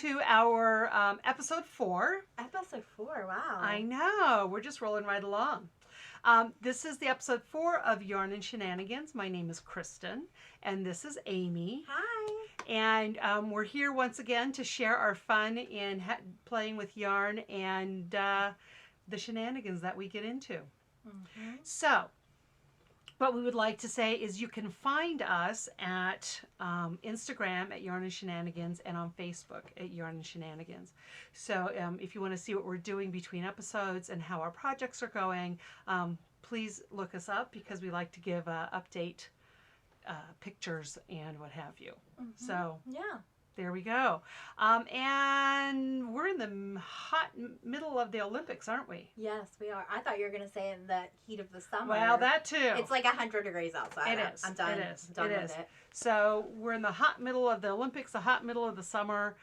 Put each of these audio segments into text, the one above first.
to our episode 4. Episode 4, wow. I know. We're just rolling right along. This is the episode 4 of Yarn and Shenanigans. My name is Kristin, and this is Amy. Hi. And we're here once again to share our fun in playing with yarn and the shenanigans that we get into. Mm-hmm. So, what we would like to say is you can find us at Instagram at Yarn and Shenanigans and on Facebook at Yarn and Shenanigans. So if you want to see what we're doing between episodes and how our projects are going, please look us up because we like to give update pictures and what have you. Mm-hmm. So yeah. There we go. And we're in the hot middle of the Olympics, aren't we? Yes, we are. I thought you were going to say in the heat of the summer. Well, that too. It's like 100 degrees outside. It is. I'm done. It is. I'm done it with is. it. So we're in the hot middle of the Olympics, the hot middle of the summer,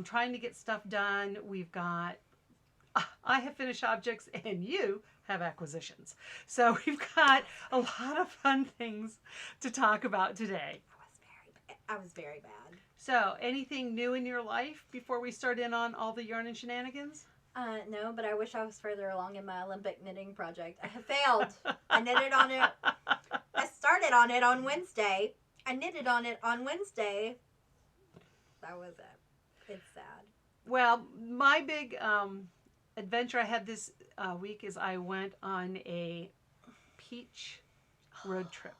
trying to get stuff done. We've got, I have finished objects and you have acquisitions. So we've got a lot of fun things to talk about today. I was very bad. So, anything new in your life before we start in on all the yarn and shenanigans? No, but I wish I was further along in my Olympic knitting project. I have failed. I knitted on it. I started on it on Wednesday. I knitted on it on Wednesday. That was it. It's sad. Well, my big adventure I had this week is I went on a peach road trip.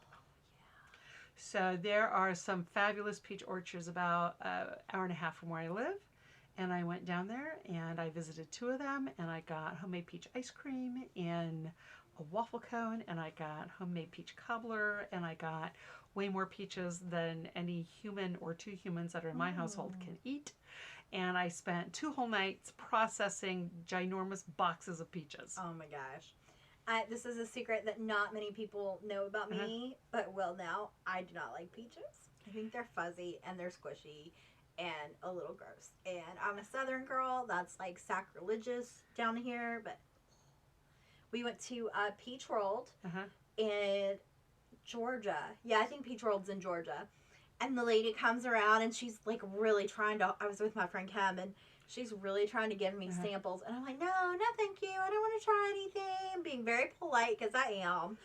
So there are some fabulous peach orchards about an hour and a half from where I live. And I went down there and I visited 2 of them and I got homemade peach ice cream and a waffle cone and I got homemade peach cobbler and I got way more peaches than any human or 2 humans that are in my household can eat. And I spent 2 whole nights processing ginormous boxes of peaches. Oh my gosh. This is a secret that not many people know about me, but will now. I do not like peaches. I think they're fuzzy and they're squishy and a little gross. And I'm a Southern girl. That's like sacrilegious down here. But we went to Peach World in Georgia. Yeah, I think Peach World's in Georgia. And the lady comes around and she's like really trying to. I was with my friend Kim and she's really trying to give me samples. And I'm like, no, thank you. I don't want to try anything. I'm being very polite because I am.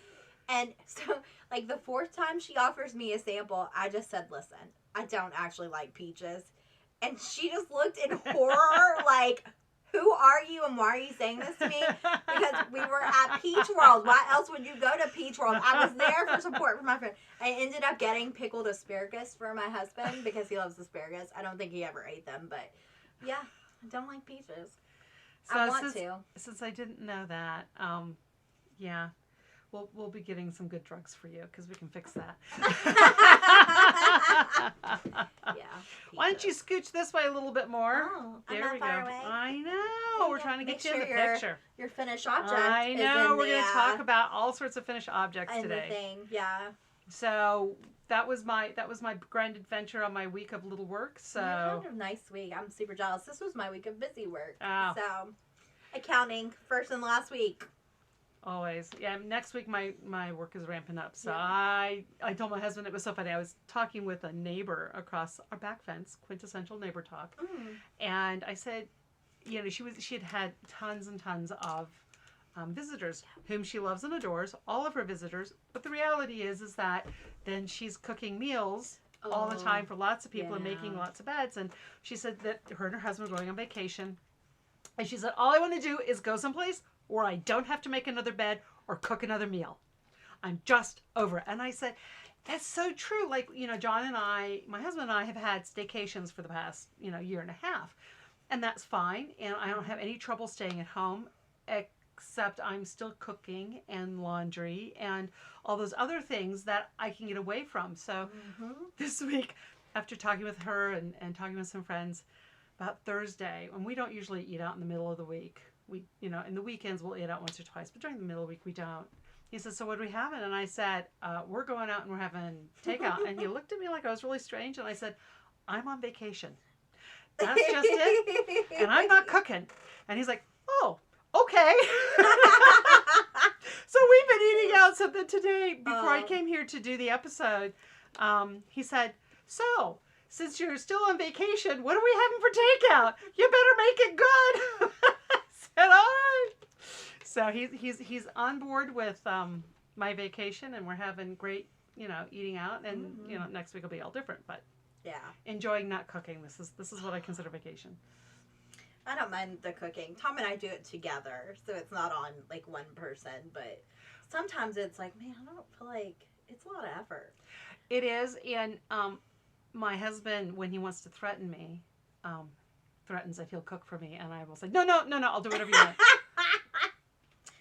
And so, like, the 4th time she offers me a sample, I just said, listen, I don't actually like peaches. And she just looked in horror like, who are you and why are you saying this to me? Because we were at Peach World. Why else would you go to Peach World? I was there for support for my friend. I ended up getting pickled asparagus for my husband because he loves asparagus. I don't think he ever ate them, but... yeah, I don't like peaches. So I want to. Since I didn't know that, yeah, we'll be getting some good drugs for you because we can fix that. Yeah. Why don't you scooch this way a little bit more? Oh, there I'm we not go. far away. I know. We're trying to get you in the picture. Your finished object. I know. We're going to talk about all sorts of finished objects and today. The thing, yeah. So that was my grand adventure on my week of little work. So Kind of nice week. I'm super jealous. This was my week of busy work. Oh. So accounting first and last week. Always. Yeah, next week my work is ramping up. So Yeah. I told my husband it was so funny. I was talking with a neighbor across our back fence, quintessential neighbor talk. And I said, you know, she had tons and tons of visitors whom she loves and adores, all of her visitors. But the reality is that then she's cooking meals all the time for lots of people and making lots of beds. And she said that her and her husband were going on vacation. And she said, all I want to do is go someplace where I don't have to make another bed or cook another meal. I'm just over it. And I said, that's so true. Like, you know, John and I, my husband and I have had staycations for the past, you know, year and a half. And that's fine. And I don't have any trouble staying at home, except I'm still cooking and laundry and all those other things that I can get away from. So this week, after talking with her and talking with some friends about Thursday, and we don't usually eat out in the middle of the week. We, you know, in the weekends we'll eat out once or twice, but during the middle of the week we don't. He said, so what are we having? And I said, we're going out and we're having takeout. And he looked at me like I was really strange. And I said, I'm on vacation. That's just it. And I'm not cooking. And he's like, oh, okay. So we've been eating out. So then today, before I came here to do the episode, he said, so since you're still on vacation, what are we having for takeout? You better make it good. I said, all right. So he's on board with my vacation, and we're having great, eating out, and next week will be all different, but yeah, enjoying not cooking. This is what I consider vacation. I don't mind the cooking. Tom and I do it together, so it's not on like one person, but sometimes it's like, man, I don't feel like it's a lot of effort. It is, and my husband, when he wants to threaten me, threatens that he'll cook for me, and I will say, no, I'll do whatever you want.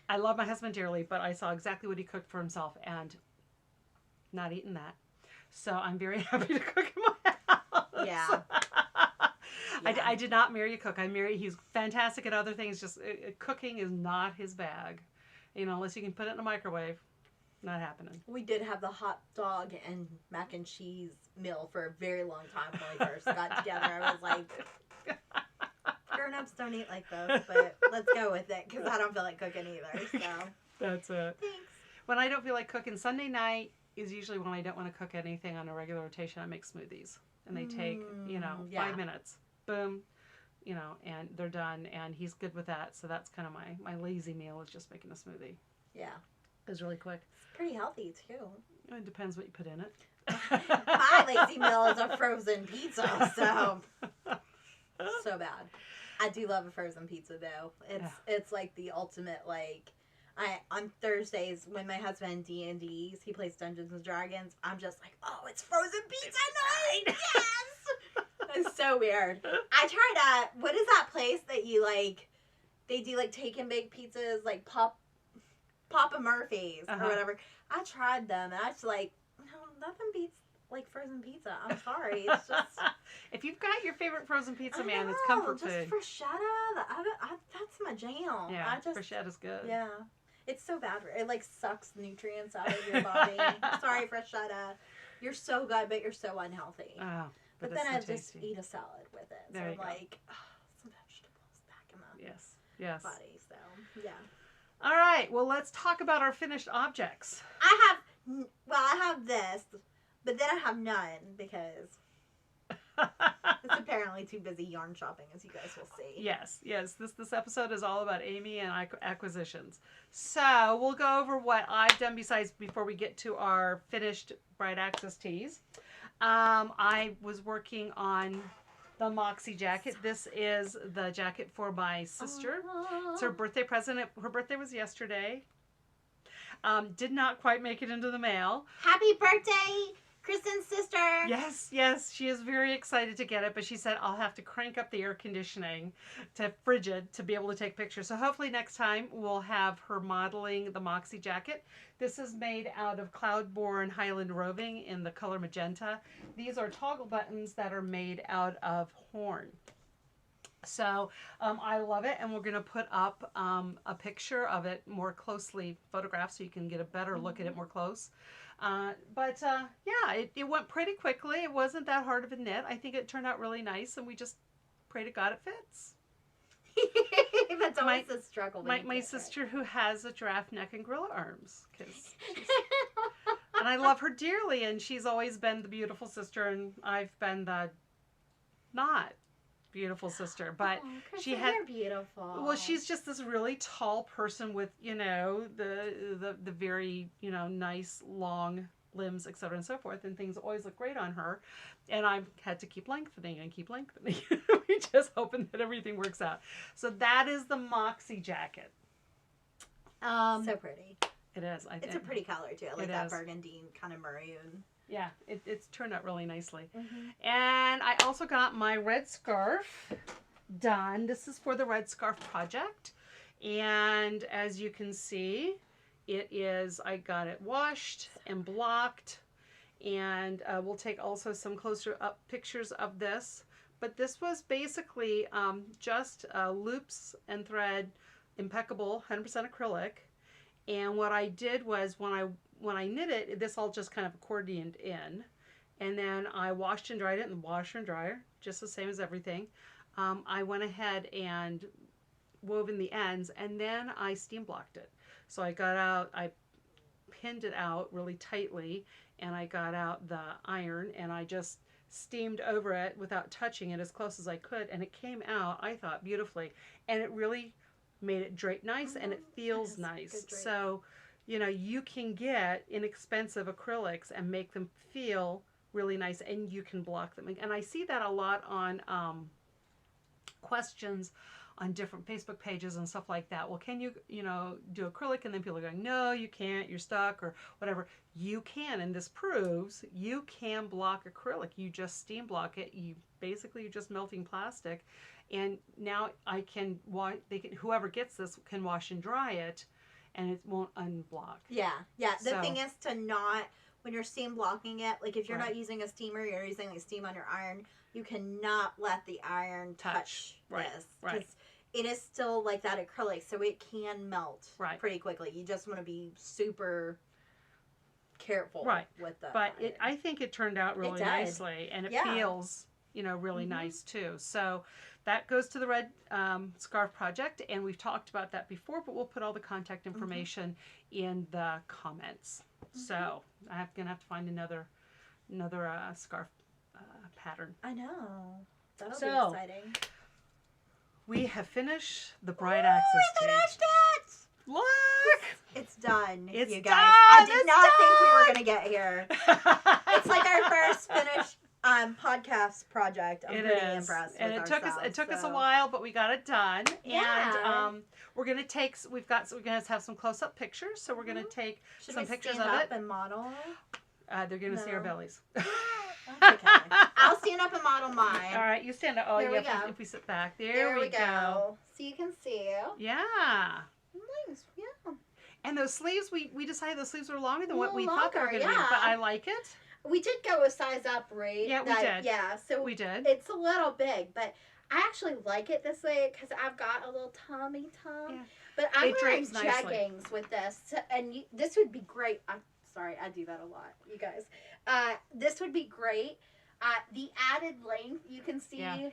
I love my husband dearly, but I saw exactly what he cooked for himself, and not eating that. So I'm very happy to cook in my house. Yeah. I did not marry a cook. He's fantastic at other things. Just cooking is not his bag. Unless you can put it in a microwave, not happening. We did have the hot dog and mac and cheese meal for a very long time when we first got together. I was like, grown-ups don't eat like this, but let's go with it because I don't feel like cooking either. So that's it. Thanks. When I don't feel like cooking, Sunday night is usually when I don't want to cook anything on a regular rotation. I make smoothies, and they take 5 minutes. Boom, and they're done, and he's good with that. So that's kind of my lazy meal, is just making a smoothie. Yeah. It's really quick. It's pretty healthy, too. It depends what you put in it. My lazy meal is a frozen pizza, so bad. I do love a frozen pizza, though. It's like the ultimate, like, on Thursdays when my husband D&Ds, he plays Dungeons and Dragons, I'm just like, oh, it's frozen pizza night! Yes! It's so weird. I tried what is that place that you like? They do like take and bake pizzas, like Papa Murphy's or whatever. I tried them, and I was like, no, nothing beats like frozen pizza. I'm sorry, it's just. If you've got your favorite frozen pizza, man, it's comfort food. Just bruschetta, that's my jam. Yeah, bruschetta's good. Yeah, it's so bad. It like sucks nutrients out of your body. Sorry, bruschetta. You're so good, but you're so unhealthy. Oh. But then I just eat a salad with it. So I'm like, some vegetables back in my body. So, yeah. All right. Well, let's talk about our finished objects. I have this, but then I have none because it's apparently too busy yarn shopping, as you guys will see. Yes. This episode is all about Amy and acquisitions. So we'll go over what I've done before we get to our finished Bright Access tees. I was working on the Moxie jacket. This is the jacket for my sister. It's her birthday present. Her birthday was yesterday. Did not quite make it into the mail. Happy birthday, Kristin's sister. Yes. She is very excited to get it, but she said I'll have to crank up the air conditioning to frigid to be able to take pictures. So hopefully next time we'll have her modeling the Moxie jacket. This is made out of Cloudborn Highland Roving in the color magenta. These are toggle buttons that are made out of horn. So I love it, and we're going to put up a picture of it more closely photographed so you can get a better look at it more close. It went pretty quickly. It wasn't that hard of a knit. I think it turned out really nice, and we just pray to God it fits. That's always a struggle. My sister, who has a giraffe neck and gorilla arms, and I love her dearly, and she's always been the beautiful sister, and I've been the not beautiful sister. But you're beautiful. Well, she's just this really tall person with the very nice long limbs, etc. and so forth, and things always look great on her, and I've had to keep lengthening we just hoping that everything works out. So that is the Moxie jacket. So pretty. It is. It's a pretty color too. I like that burgundy kind of maroon. Yeah, it's turned out really nicely. And I also got my red scarf done. This is for the Red Scarf Project, and as you can see, I got it washed and blocked, and we'll take also some closer up pictures of this. But this was basically just loops and thread, impeccable, 100% acrylic. And what I did was when I knit it, this all just kind of accordioned in, and then I washed and dried it in the washer and dryer, just the same as everything. I went ahead and wove in the ends, and then I steam blocked it. So I pinned it out really tightly, and I got out the iron, and I just steamed over it without touching it as close as I could, and it came out, I thought, beautifully. And it really made it drape nice, and it feels nice. So, you can get inexpensive acrylics and make them feel really nice, and you can block them. And I see that a lot on questions on different Facebook pages and stuff like that. Well, can you, do acrylic? And then people are going, no, you can't, you're stuck, or whatever. You can, and this proves you can block acrylic. You just steam block it. You're just melting plastic. And now whoever gets this can wash and dry it, and it won't unblock. Yeah. The thing is to not, when you're steam blocking it, like if you're not using a steamer, you're using like steam on your iron, you cannot let the iron touch this. Right. It is still like that acrylic, so it can melt pretty quickly. You just want to be super careful with the But I think it turned out really nicely, and it feels, really nice too. So that goes to the Red Scarf Project, and we've talked about that before, but we'll put all the contact information in the comments. So I'm going to have to find another scarf pattern. I know. That'll be exciting. We have finished the Bright Access Tee. Finished it! Look! It's done, it's you guys. done! I did not think we were going to get here. It's like our first finished podcast project. I'm pretty impressed with ourselves. It took us a while, but we got it done. Yeah. And we're going to have some close-up pictures, so we're going to take some pictures of it. Should we stand up and model? They're going to see our bellies. That's okay. I'll stand up and model mine. All right, you stand up. Oh, yeah, if we sit back. There we go. So you can see. Yeah. Nice. Yeah. And those sleeves, we decided those sleeves were longer than what we thought they were going to be, but I like it. We did go a size up, right? Yeah, we did. Yeah, so we did. It's a little big, but I actually like it this way because I've got a little tummy tum. Yeah. But I'm wearing jeggings with this, and this would be great. I'm sorry, I do that a lot, you guys. This would be great. The added length, you can see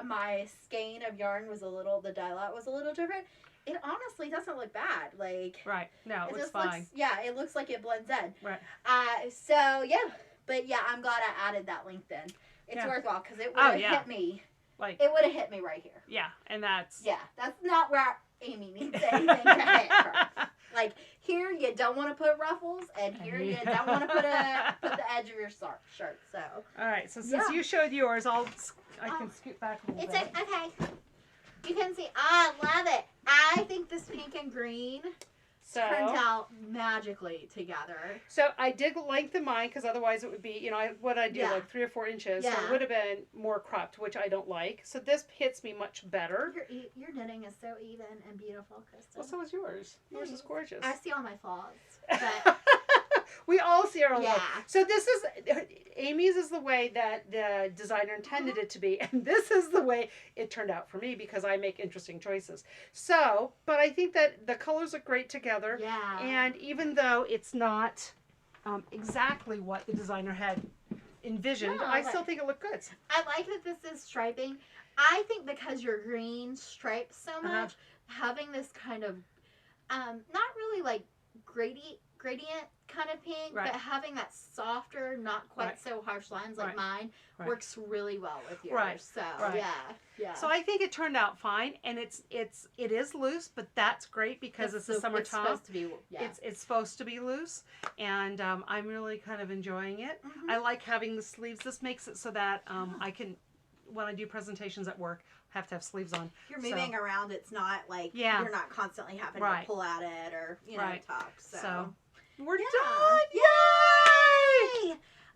my skein of yarn the dye lot was a little different. It honestly doesn't look bad. No, it looks fine. It looks like it blends in. Right. But I'm glad I added that length in. It's worthwhile because it would have hit me. It would have hit me right here. Yeah, and that's... Yeah, that's not where Amy needs anything to hit her. Here you don't want to put ruffles, and here you don't want to put the edge of your shirt. So. All right. So since you showed yours, I can scoot back a little bit. Okay. You can see. I love it. I think this pink and green turned out magically together. So I did lengthen mine because otherwise it would be, what I do, like 3 or 4 inches. Yeah. So it would have been more cropped, which I don't like. So this hits me much better. Your knitting is so even and beautiful, Kristin. Well, so is yours. Yours is gorgeous. I see all my flaws. But we all see our own. So this is, Amy's is the way that the designer intended it to be. And this is the way it turned out for me because I make interesting choices. So, but I think that the colors look great together. Yeah. And even though it's not exactly what the designer had envisioned, I still think it looked good. I like that this is striping. I think because your green stripes so much, having this kind of, not really like gradient kind of pink, but having that softer, not quite so harsh lines like mine works really well with yours. So yeah. So I think it turned out fine, and it is loose, but that's great because it's the summer top. Supposed to be, it's supposed to be loose, and I'm really kind of enjoying it. I like having the sleeves. This makes it so that I can, when I do presentations at work, have to have sleeves on. You're moving around. It's not like you're not constantly having to pull at it or talk. So we're done. Yay!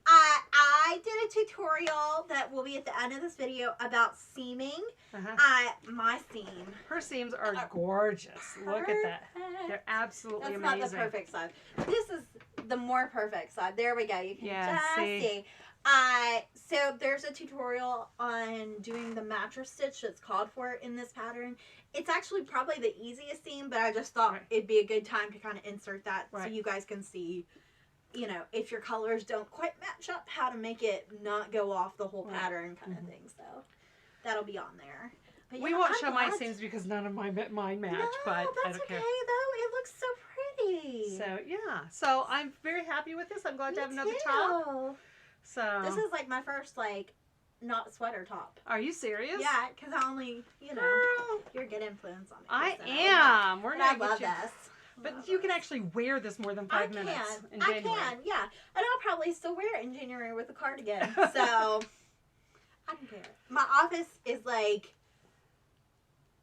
I did a tutorial that will be at the end of this video about seaming. My seam. Her seams are gorgeous. Look at that. They're absolutely amazing. That's not the perfect side. This is the more perfect side. There we go. You can just see. So there's a tutorial on doing the mattress stitch that's called for in this pattern. It's actually probably the easiest seam, but I just thought it'd be a good time to kind of insert that so you guys can see, if your colors don't quite match up, how to make it not go off the whole pattern kind of thing. So that'll be on there. But we won't show my seams because none of mine match, but I don't care. Okay though. It looks so pretty. So yeah. So I'm very happy with this. I'm glad to have another top. So This is like my first like not sweater top. Are you serious? Yeah, because I only, Girl, you're a good influence on me. I Kristen. am. We're And I gonna love get you. this. But you can actually wear this more than 5 minutes in January. I can, yeah. And I'll probably still wear it in January with a cardigan. So, I don't care. My office is like,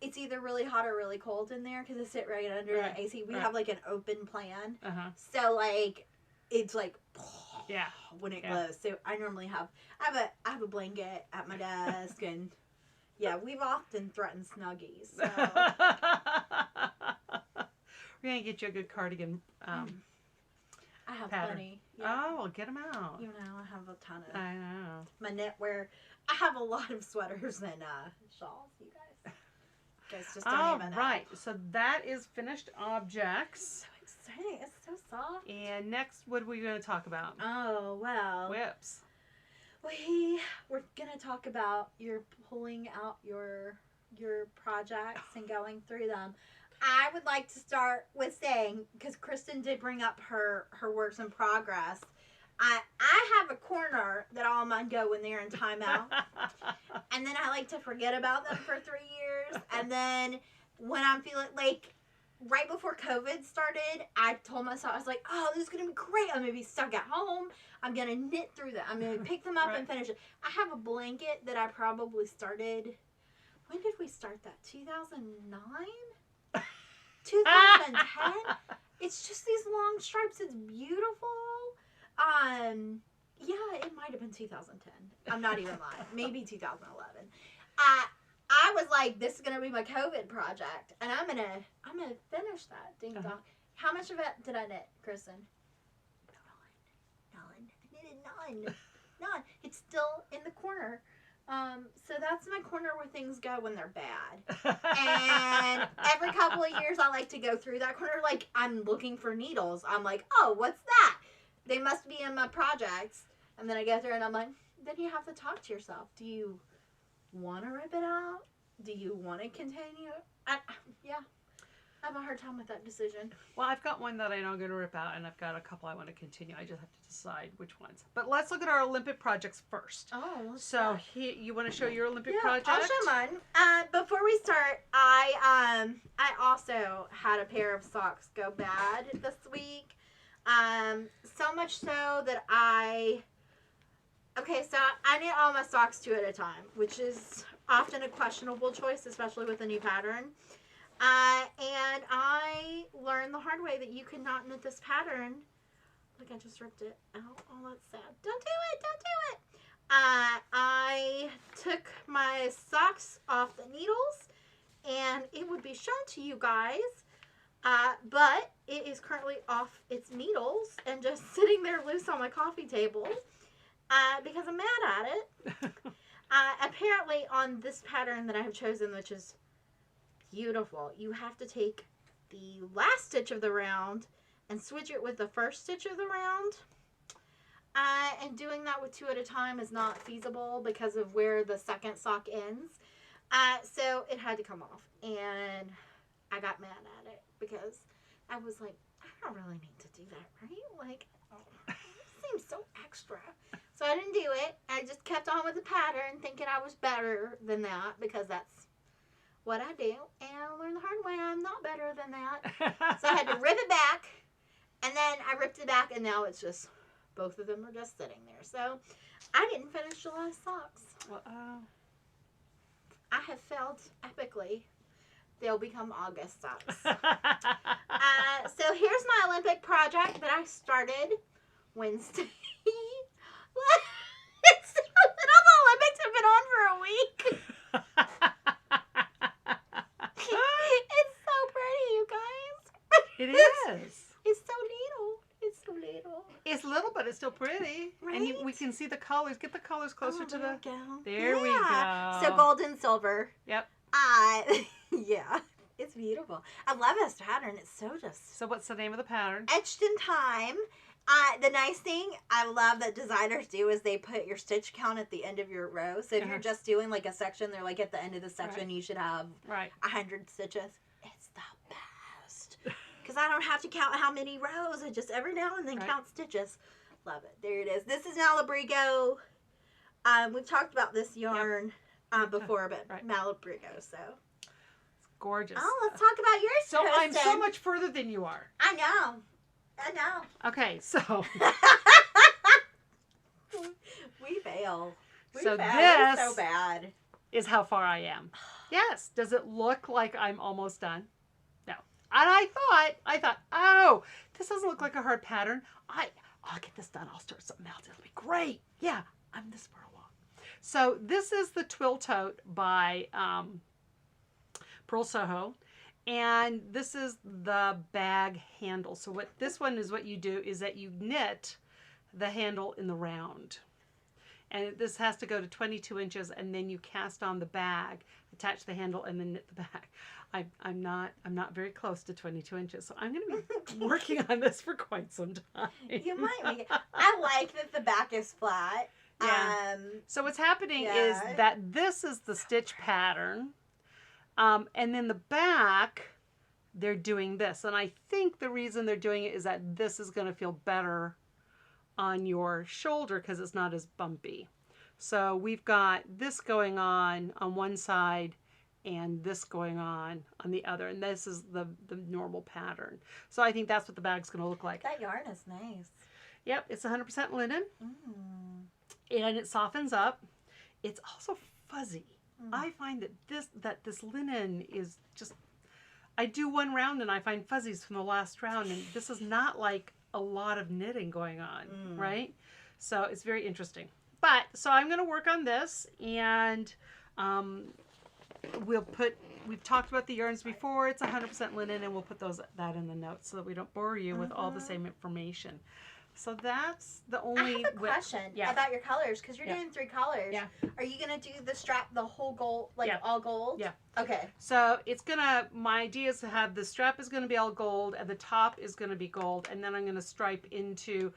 it's either really hot or really cold in there because I sit right under the AC. We have like an open plan. So, like, it's like, when it blows. So, I normally have a blanket at my desk and, yeah, we've often threatened Snuggies. So. We're going to get you a good cardigan. I have pattern. plenty. Yeah. Oh, well, get them out. You know, I have a ton of. I know. My knitwear. I have a lot of sweaters and shawls, you guys. You guys just don't even know. Right. So that is finished objects. So exciting. It's so soft. And next, what are we going to talk about? Oh, well. Whips. We're going to talk about your pulling out your projects and going through them. I would like to start with saying, because Kristen did bring up her works in progress, I have a corner that all mine go when they're in timeout. And then I like to forget about them for 3 years. And then when I'm feeling like, right before COVID started, I told myself, I was like, oh, this is going to be great. I'm going to be stuck at home. I'm going to knit through them. I'm going to pick them up and finish it. I have a blanket that I probably started, when did we start that? 2009? 2010. It's just these long stripes. It's beautiful. Yeah, it might have been 2010. I'm not even lying. Maybe 2011. I was like, this is gonna be my COVID project, and I'm gonna finish that. Ding dong. How much of it did I knit, Kristen? None. I knitted none. It's still in the corner. So that's my corner where things go when they're bad. And every couple of years I like to go through that corner like I'm looking for needles. I'm like, oh, what's that? They must be in my projects. And then I go through and I'm like, then you have to talk to yourself. Do you want to rip it out? Do you want to continue? I have a hard time with that decision. Well, I've got one that I know I'm going to rip out, and I've got a couple I want to continue. I just have to decide which ones. But let's look at our Olympic projects first. Oh, so you want to show your Olympic project? I'll show mine. Before we start, I also had a pair of socks go bad this week. So much so that I knit all my socks 2 at a time, which is often a questionable choice, especially with a new pattern. And I learned the hard way that you cannot knit this pattern. Look, I just ripped it out. Oh, that's sad. Don't do it. I took my socks off the needles, and it would be shown to you guys. But it is currently off its needles and just sitting there loose on my coffee table because I'm mad at it. Apparently on this pattern that I have chosen, which is beautiful, you have to take the last stitch of the round and switch it with the first stitch of the round. And doing that with 2 at a time is not feasible because of where the second sock ends. So it had to come off, and I got mad at it because I was like, I don't really need to do that, right? Like, it seems so extra. So I didn't do it. I just kept on with the pattern thinking I was better than that because that's what I do. And I learned the hard way I'm not better than that. So I had to rip it back, and then I ripped it back, and now it's just, both of them are just sitting there. So I didn't finish July's socks. I have failed epically. They'll become August socks. So here's my Olympic project that I started Wednesday. The Olympics have been on for a week. It's so pretty, you guys. It is. It's so little. It's so little. It's little, but it's still pretty. Right? And we can see the colors. Get the colors closer to the... There we go. So gold and silver. Yep. Yeah. It's beautiful. I love this pattern. It's so just... So what's the name of the pattern? Etched in Time. The nice thing I love that designers do is they put your stitch count at the end of your row. So if you're just doing like a section, they're like at the end of the section you should have 100 stitches. It's the best. Because I don't have to count how many rows. I just every now and then count stitches. Love it. There it is. This is Malabrigo. We've talked about this yarn before, but Malabrigo, so. It's gorgeous. Oh, let's talk about yours, So Kristin. I'm so much further than you are. I know. Okay, so. We fail. So We're this so bad. is how far I am. Yes. Does it look like I'm almost done? No. And I thought, oh, this doesn't look like a hard pattern. I'll get this done. I'll start something else. It'll be great. Yeah, I'm this far along. So this is the Twill Tote by Pearl Soho. And this is the bag handle. So what this one is, what you do is that you knit the handle in the round. And this has to go to 22 inches, and then you cast on the bag, attach the handle, and then knit the bag. I'm not very close to 22 inches, so I'm going to be working on this for quite some time. You might make it. I like that the back is flat. Yeah. So what's happening is that this is the stitch pattern, and then the back, they're doing this. And I think the reason they're doing it is that this is going to feel better on your shoulder because it's not as bumpy. So we've got this going on one side and this going on the other, and this is the normal pattern. So I think that's what the bag's going to look like. That yarn is nice. Yep, it's 100% linen, and it softens up. It's also fuzzy. I find that this linen is just, I do one round and I find fuzzies from the last round, and this is not like a lot of knitting going on, right? So it's very interesting. But, so I'm going to work on this, and we've talked about the yarns before. It's 100% linen, and we'll put that in the notes so that we don't bore you with all the same information. So that's the only... I have a question about your colors, because you're doing 3 colors. Yeah. Are you going to do the strap, the whole gold, all gold? Yeah. Okay. So it's going to, my idea is to have the strap is going to be all gold, and the top is going to be gold, and then I'm going to stripe into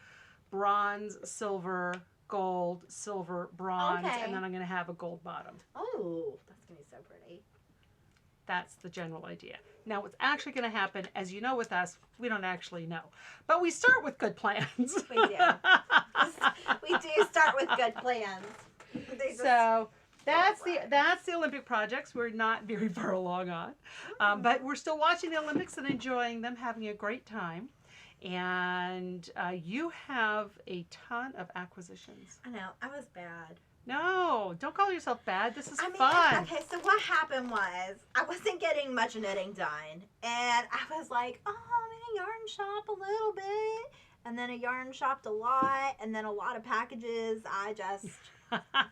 bronze, silver, gold, silver, bronze, and then I'm going to have a gold bottom. Oh, that's going to be so pretty. That's the general idea. Now, what's actually going to happen, as you know with us, we don't actually know. But we start with good plans. We do. We do start with good plans. So that's the Olympic projects we're not very far along on. But we're still watching the Olympics and enjoying them, having a great time. And you have a ton of acquisitions. I know. I was bad. No, don't call yourself bad. This is fun. Okay, so what happened was I wasn't getting much knitting done. And I was like, oh, I'm in a yarn shop a little bit. And then a yarn shopped a lot. And then a lot of packages I just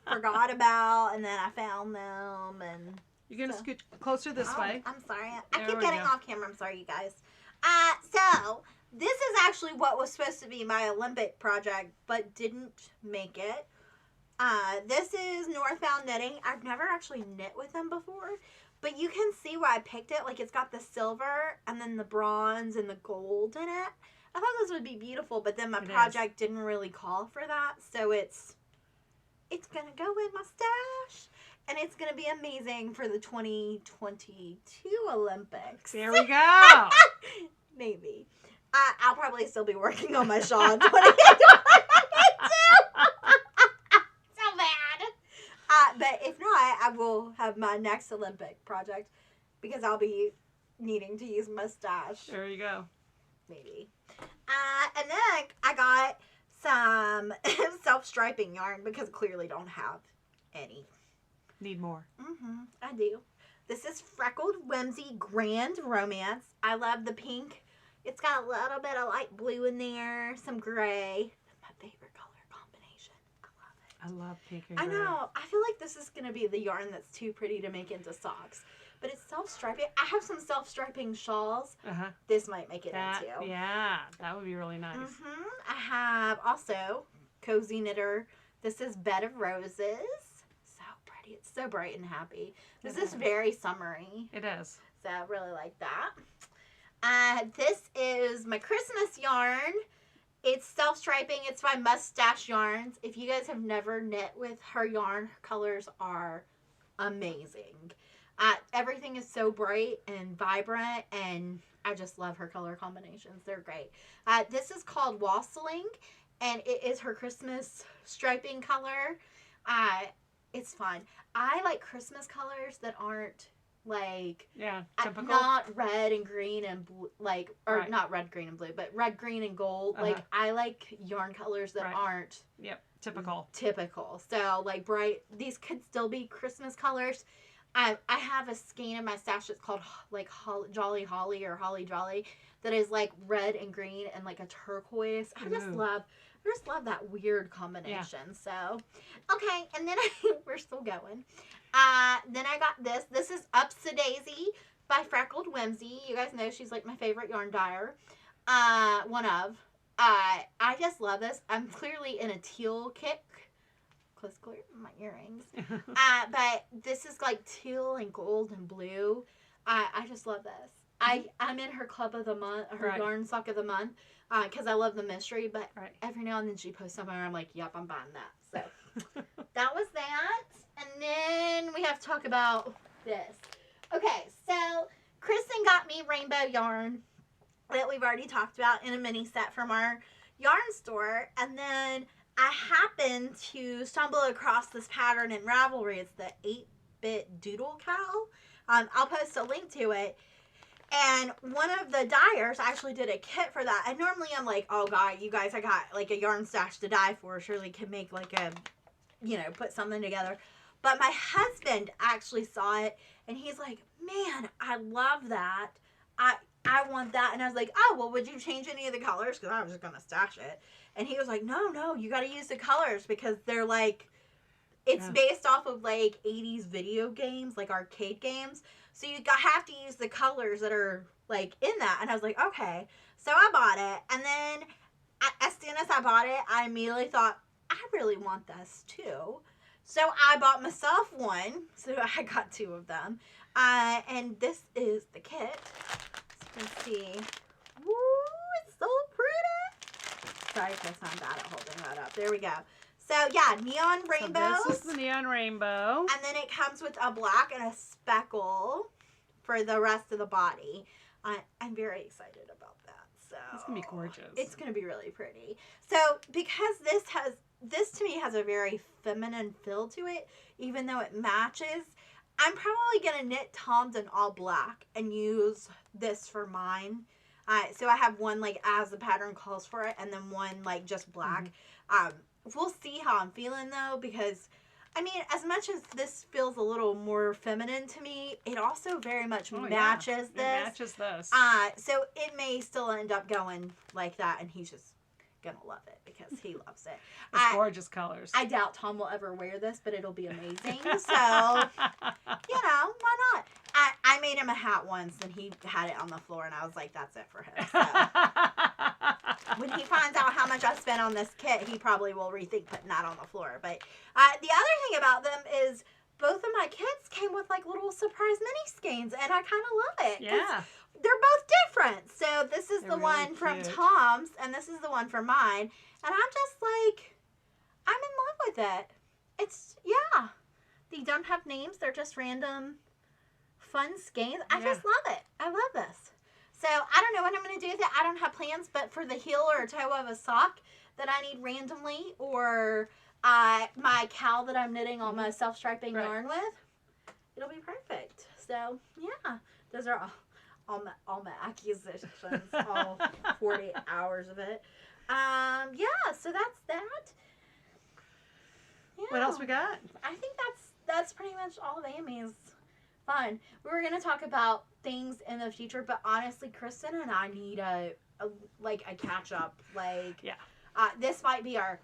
forgot about. And then I found them. And you're going to scoot closer this way. I'm sorry. I keep getting off camera. I'm sorry, you guys. So this is actually what was supposed to be my Olympic project, but didn't make it. This is Northbound Knitting. I've never actually knit with them before, but you can see why I picked it. Like, it's got the silver and then the bronze and the gold in it. I thought this would be beautiful, but then my project didn't really call for that, so it's gonna go in my stash, and it's gonna be amazing for the 2022 Olympics. There we go. Maybe. I'll probably still be working on my shawl in 2022. But if not, I will have my next Olympic project because I'll be needing to use my stash. There you go. Maybe. And then I got some self-striping yarn because clearly don't have any. Need more. I do. This is Freckled Whimsy Grand Romance. I love the pink. It's got a little bit of light blue in there, some gray. My favorite color combination. I love it. I love pink and gray. I know. I feel like this is going to be the yarn that's too pretty to make into socks. But it's self-striping. I have some self-striping shawls. This might make it into. Yeah, that would be really nice. I have also Cozy Knitter. This is Bed of Roses. So pretty. It's so bright and happy. This is very summery. It is. So I really like that. This is my Christmas yarn. It's self-striping. It's by Mustache Yarns. If you guys have never knit with her yarn, her colors are amazing. Everything is so bright and vibrant, and I just love her color combinations. They're great. This is called Wassailing, and it is her Christmas striping color. It's fun. I like Christmas colors that aren't like typical. not red and green and blue, like, or Right. not red, green, and blue, but red, green, and gold. Like, I like yarn colors that aren't typical. So like bright. These could still be Christmas colors. I have a skein in my stash that's called like Jolly Holly or Holly Jolly that is like red and green and like a turquoise. I just love that weird combination. Yeah. So, okay, and then we're still going. Then I got this. This is Upsy-Daisy by Freckled Whimsy. You guys know she's like my favorite yarn dyer. One of. I just love this. I'm clearly in a teal kick. Clear my earrings. But this is like teal and gold and blue. I just love this. I'm in her club of the month, her yarn sock of the month, because I love the mystery. But every now and then she posts somewhere, I'm like, yep, I'm buying that. So that was that. And then we have to talk about this. Okay, so Kristen got me rainbow yarn that we've already talked about in a mini set from our yarn store, and then I happened to stumble across this pattern in Ravelry. It's the 8-bit Doodle Cowl. I'll post a link to it. And one of the dyers actually did a kit for that. And normally I'm like, oh God, you guys, I got like a yarn stash to dye for. Surely can make like a, put something together. But my husband actually saw it and he's like, man, I love that. I want that. And I was like, oh, well, would you change any of the colors? Because I was just going to stash it. And he was like, no, you got to use the colors because they're like, it's based off of like 80s video games, like arcade games. So you have to use the colors that are like in that. And I was like, okay. So I bought it. And then as soon as I bought it, I immediately thought, I really want this too. So I bought myself one. So I got 2 of them. And this is the kit. So you can see. Woo, it's so pretty. Sorry, Chris, I'm bad at holding that up. There we go. So yeah, neon rainbows. So this is the neon rainbow. And then it comes with a black and a speckle for the rest of the body. I'm very excited about that. So it's gonna be gorgeous. It's gonna be really pretty. So because this to me has a very feminine feel to it, even though it matches, I'm probably gonna knit Tom's in all black and use this for mine. So I have one like as the pattern calls for it, and then one like just black. We'll see how I'm feeling though, because I mean, as much as this feels a little more feminine to me, it also very much matches this. It matches this. So it may still end up going like that, and he's just gonna love it because he loves it. It's gorgeous colors. I doubt Tom will ever wear this, but it'll be amazing. So, why not? I made him a hat once, and he had it on the floor, and I was like, that's it for him. So, when he finds out how much I spent on this kit, he probably will rethink putting that on the floor. But the other thing about them is both of my kits came with like little surprise mini skeins, and I kind of love it. Yeah. They're both different. So this is the really one from cute. Tom's, and this is the one from mine. And I'm just like, I'm in love with it. It's, they don't have names. They're just random fun skeins. I just love it. I love this. So I don't know what I'm going to do with it. I don't have plans, but for the heel or toe of a sock that I need randomly, or my cowl that I'm knitting all my self-striping yarn with, it'll be perfect. So yeah, those are all my acquisitions, all 40 hours of it. So that's that. Yeah. What else we got? I think that's pretty much all of Amy's fun. We were gonna talk about things in the future, but honestly, Kristen and I need a catch up. This might be our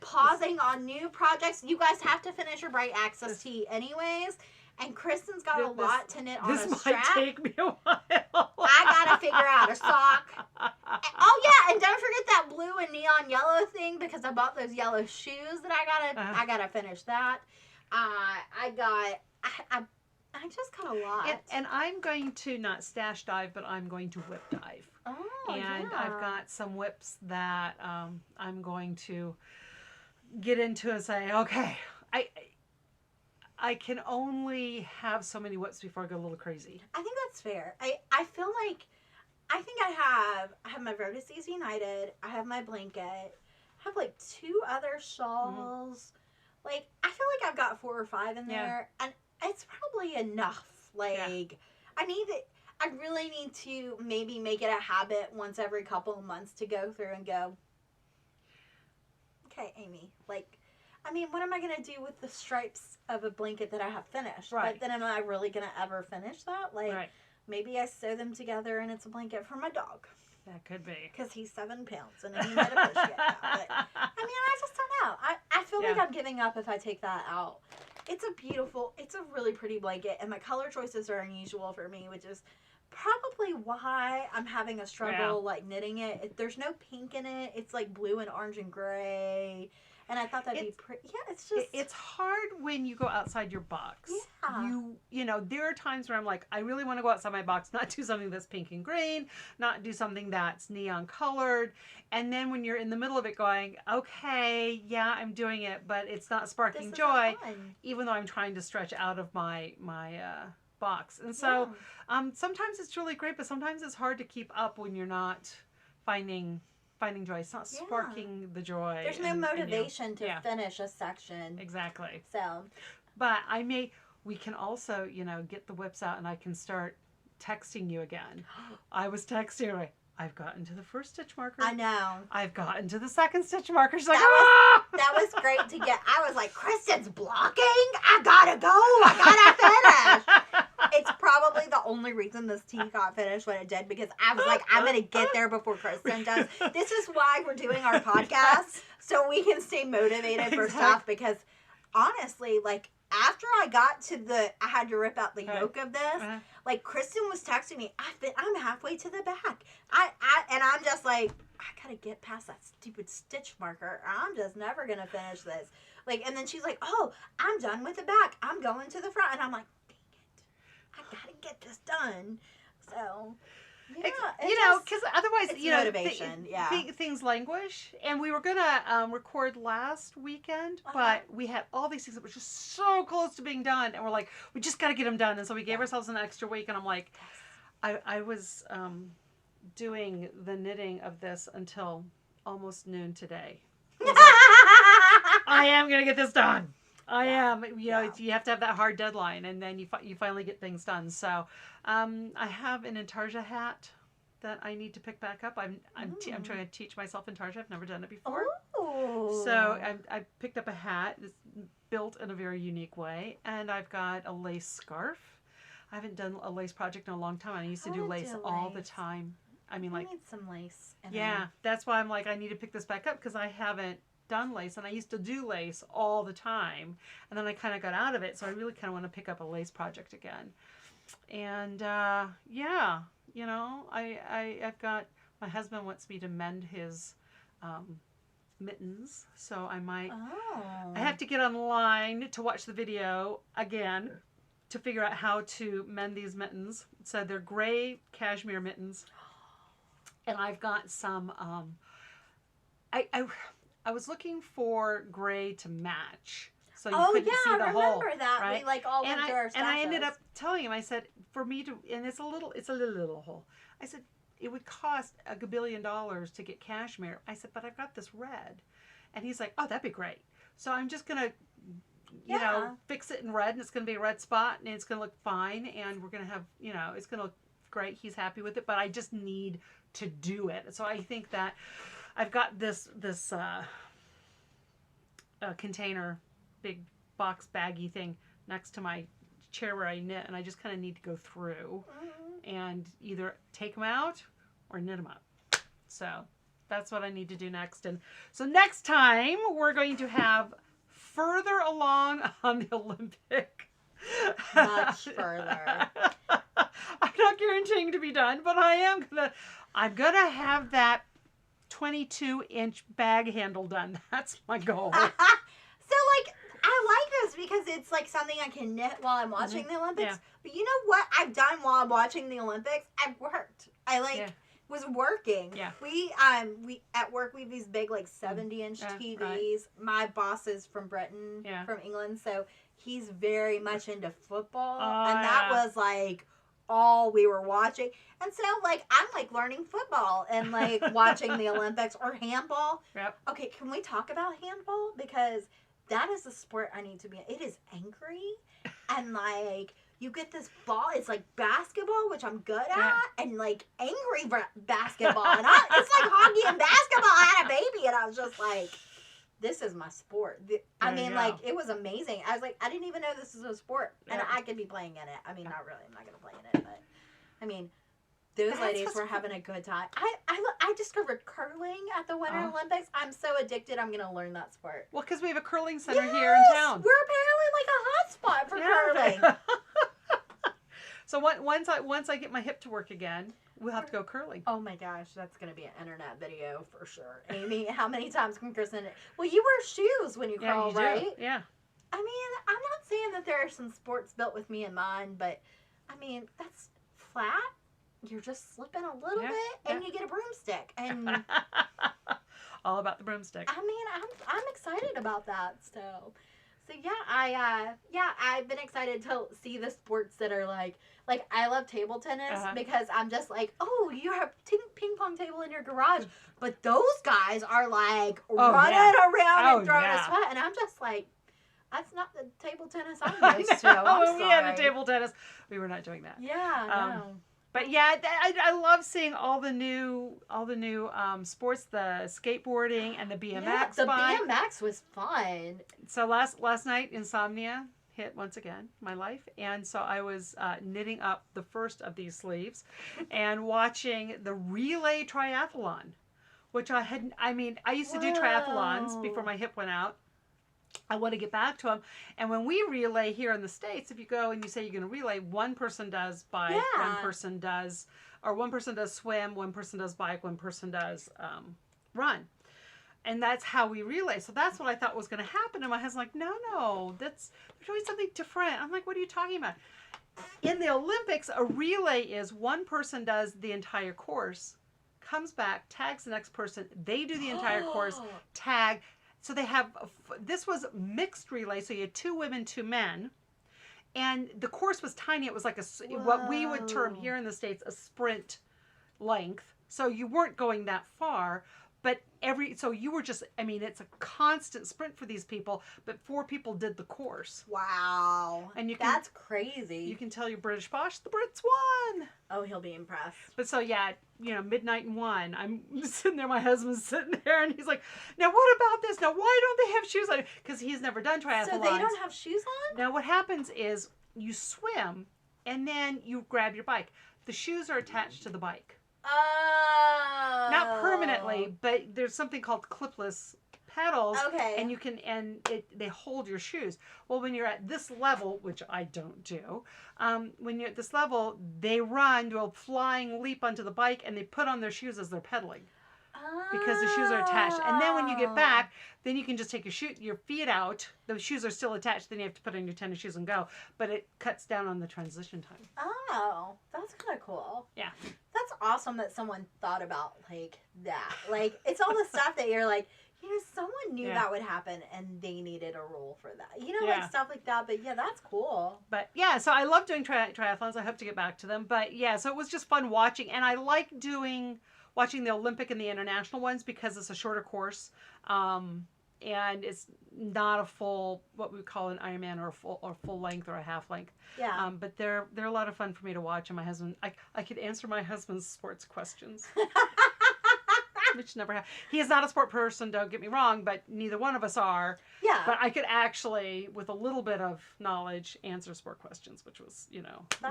pausing on new projects. You guys have to finish your Bright Access tee anyways. And Kristen's got a lot to knit on a strap. This might take me a while. I gotta figure out a sock. Oh yeah, and don't forget that blue and neon yellow thing, because I bought those yellow shoes that I gotta finish that. I just got a lot. And I'm going to not stash dive, but I'm going to whip dive. Oh, and I've got some whips that I'm going to get into and say, okay, I can only have so many whips before I go a little crazy. I think that's fair. I feel like I have my Vertices United, I have my blanket, have like 2 other shawls. Like, I feel like I've got 4 or 5 in there, and it's probably enough. Like, I really need to maybe make it a habit once every couple of months to go through and go, okay, Amy, like, I mean, what am I going to do with the stripes of a blanket that I have finished? Right. But then am I really going to ever finish that? Like, maybe I sew them together and it's a blanket for my dog. That could be. Because he's 7 pounds and he might appreciate that. But, I mean, I just don't know. I feel like I'm giving up if I take that out. It's a really pretty blanket, and my color choices are unusual for me, which is probably why I'm having a struggle, like, knitting it. There's no pink in it. It's, like, blue and orange and gray. And I thought that'd be pretty. Yeah, it's just... It's hard when you go outside your box. Yeah. You know, there are times where I'm like, I really want to go outside my box, not do something that's pink and green, not do something that's neon colored. And then when you're in the middle of it going, okay, yeah, I'm doing it, but it's not sparking joy, even though I'm trying to stretch out of my box. And so sometimes it's really great, but sometimes it's hard to keep up when you're not finding joy. It's not sparking the joy. There's no motivation to finish a section. Exactly. So, but we can also, you know, get the whips out and I can start texting you again. I was texting her. I've gotten to the first stitch marker. I know. I've gotten to the second stitch marker. She's like, that was great to get. I was like, Kristin's blocking? I gotta go. I gotta finish. It's probably the only reason this tea got finished when it did, because I was like, I'm going to get there before Kristin does. This is why we're doing our podcast, so we can stay motivated for stuff, because honestly, like, after I got to I had to rip out the yoke of this, like, Kristin was texting me, I'm halfway to the back. And I'm just like, I got to get past that stupid stitch marker. I'm just never going to finish this. Like, and then she's like, oh, I'm done with the back. I'm going to the front. And I'm like, I gotta get this done. So, because otherwise, motivation. Things languish. And we were gonna record last weekend, but we had all these things that were just so close to being done, and we're like, we just gotta get them done. And so we gave ourselves an extra week. And I'm like, I was doing the knitting of this until almost noon today. I am gonna get this done. I am. You know, you have to have that hard deadline, and then you finally get things done. So, I have an Intarsia hat that I need to pick back up. I'm trying to teach myself Intarsia. I've never done it before. Oh. So I picked up a hat. It's built in a very unique way, and I've got a lace scarf. I haven't done a lace project in a long time. I used to do lace all the time. I mean, like, I need some lace. That's why I'm like, I need to pick this back up, because I haven't done lace, and I used to do lace all the time, and then I kind of got out of it, so I really kind of want to pick up a lace project again. And you know, I've got, my husband wants me to mend his mittens, so I have to get online to watch the video again to figure out how to mend these mittens. So they're gray cashmere mittens, and I've got some I was looking for gray to match, so you couldn't see the hole. I remember that. Right? We like all went to our stashes. And I ended up telling him, I said, for me to, and it's a little hole. I said, it would cost $1 billion to get cashmere. I said, but I've got this red. And he's like, oh, that'd be great. So I'm just going to, you know, fix it in red, and it's going to be a red spot, and it's going to look fine, and we're going to have, you know, it's going to look great. He's happy with it, but I just need to do it. So I think that I've got this container, big box baggy thing next to my chair where I knit, and I just kind of need to go through and either take them out or knit them up. So that's what I need to do next. And so next time we're going to have further along on the Olympic. Much further. I'm not guaranteeing to be done, but I'm gonna have that 22-inch bag handle done. That's my goal. So, like, I like this because it's like something I can knit while I'm watching the Olympics. Yeah. But you know what I've done while I'm watching the Olympics? I've worked. I was working. Yeah. We at work we have these big like 70-inch TVs. Right. My boss is from Britain, from England, so he's very much into football, and that was like all we were watching. And so, like, I'm, like, learning football and, like, watching the Olympics or handball. Yep. Okay, can we talk about handball? Because that is the sport I need to be in. It is angry. And, like, you get this ball. It's like basketball, which I'm good at. And, like, angry basketball. And it's like hockey and basketball. I had a baby. And I was just like, this is my sport. I mean, like, it was amazing. I was like, I didn't even know this was a sport. And I could be playing in it. I mean, not really. I'm not going to play in it. But, I mean, those ladies were having a good time. I discovered curling at the Winter Olympics. I'm so addicted. I'm going to learn that sport. Well, because we have a curling center here in town. We're apparently like a hot spot for curling. So once I get my hip to work again, we'll have to go curling. Oh my gosh, that's going to be an internet video for sure. Amy, how many times can Kristin... Well, you wear shoes when you curl, right? Do. Yeah. I mean, I'm not saying that there are some sports built with me in mind, but I mean, that's flat. You're just slipping a little bit, and you get a broomstick. And all about the broomstick. I mean, I'm excited about that. So yeah, I've been excited to see the sports that are like I love table tennis because I'm just like, oh, you have a ping pong table in your garage, but those guys are like running around and throwing a sweat, and I'm just like, that's not the table tennis I'm used to. When we had a table tennis, we were not doing that. Yeah, no. But yeah, I love seeing all the new sports, the skateboarding and the BMX. The BMX was fun. So last night, insomnia hit once again my life, and so I was knitting up the first of these sleeves and watching the relay triathlon, which I used to do triathlons before my hip went out. I want to get back to them. And when we relay here in the States, if you go and you say you're going to relay, one person does bike, one person does swim, one person does bike, one person does run. And that's how we relay. So that's what I thought was going to happen. And my husband's like, no, they're doing something different. I'm like, what are you talking about? In the Olympics, a relay is one person does the entire course, comes back, tags the next person. They do the entire course, tag. So this was mixed relay. So you had 2 women, 2 men. And the course was tiny. It was like what we would term here in the States a sprint length. So you weren't going that far. But so you were just, it's a constant sprint for these people. But 4 people did the course. Wow. And that's crazy. You can tell your British boss, the Brits won. Oh, he'll be impressed. But so, yeah, midnight and 1. I'm sitting there, my husband's sitting there, and he's like, now what about this? Now, why don't they have shoes on? Because he's never done triathlons. So they don't have shoes on? Now, what happens is you swim, and then you grab your bike. The shoes are attached to the bike. Oh. Not permanently, but there's something called clipless pedals. Okay. And they hold your shoes. Well, when you're at this level, which I don't do, when you're at this level, they do a flying leap onto the bike, and they put on their shoes as they're pedaling. Because the shoes are attached. And then when you get back, then you can just take your feet out. The shoes are still attached. Then you have to put on your tennis shoes and go. But it cuts down on the transition time. Oh, that's kind of cool. Yeah. That's awesome that someone thought about, like, that. Like, it's all the stuff that you're like, someone knew that would happen and they needed a rule for that. Like stuff like that. But, yeah, that's cool. But, yeah, so I love doing triathlons. I hope to get back to them. But, yeah, so it was just fun watching. And I like watching the Olympic and the international ones because it's a shorter course, and it's not a full, what we call an Ironman or full length or a half length. Yeah. But they're a lot of fun for me to watch, and my husband, I could answer my husband's sports questions, which never happened. He is not a sport person, don't get me wrong, but neither one of us are. Yeah. But I could actually, with a little bit of knowledge, answer sport questions, which was,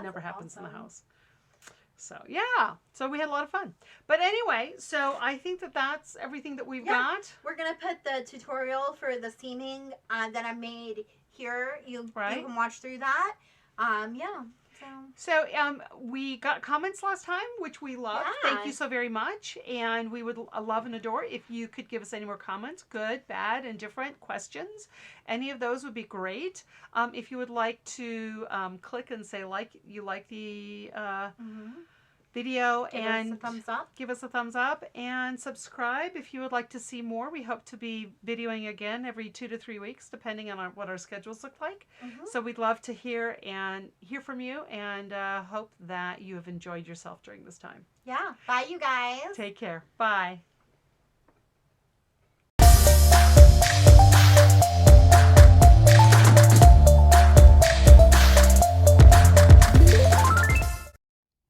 never happens in the house. So, yeah. So we had a lot of fun. But anyway, so I think that's everything that we've got. We're going to put the tutorial for the seaming that I made here. You can watch through that. Yeah. So we got comments last time, which we loved. Yeah. Thank you so very much. And we would love and adore if you could give us any more comments, good, bad, and different questions. Any of those would be great. If you would like to click and say you like the video Give and us a thumbs up. give us a thumbs up and subscribe if you would like to see more. We hope to be videoing again every 2 to 3 weeks, depending on what our schedules look like. So we'd love to hear from you, and hope that you have enjoyed yourself during this time. Yeah. Bye, you guys. Take care. Bye.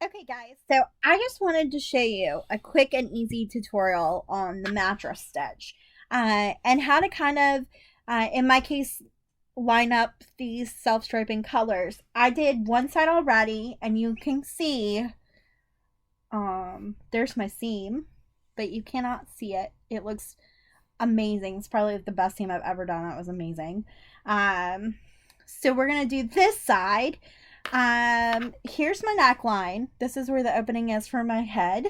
Okay guys, so I just wanted to show you a quick and easy tutorial on the mattress stitch and how to kind of, in my case, line up these self-striping colors. I did one side already, and you can see there's my seam, but you cannot see it. It looks amazing. It's probably the best seam I've ever done. That was amazing. So we're gonna do this side. Here's my neckline. This is where the opening is for my head,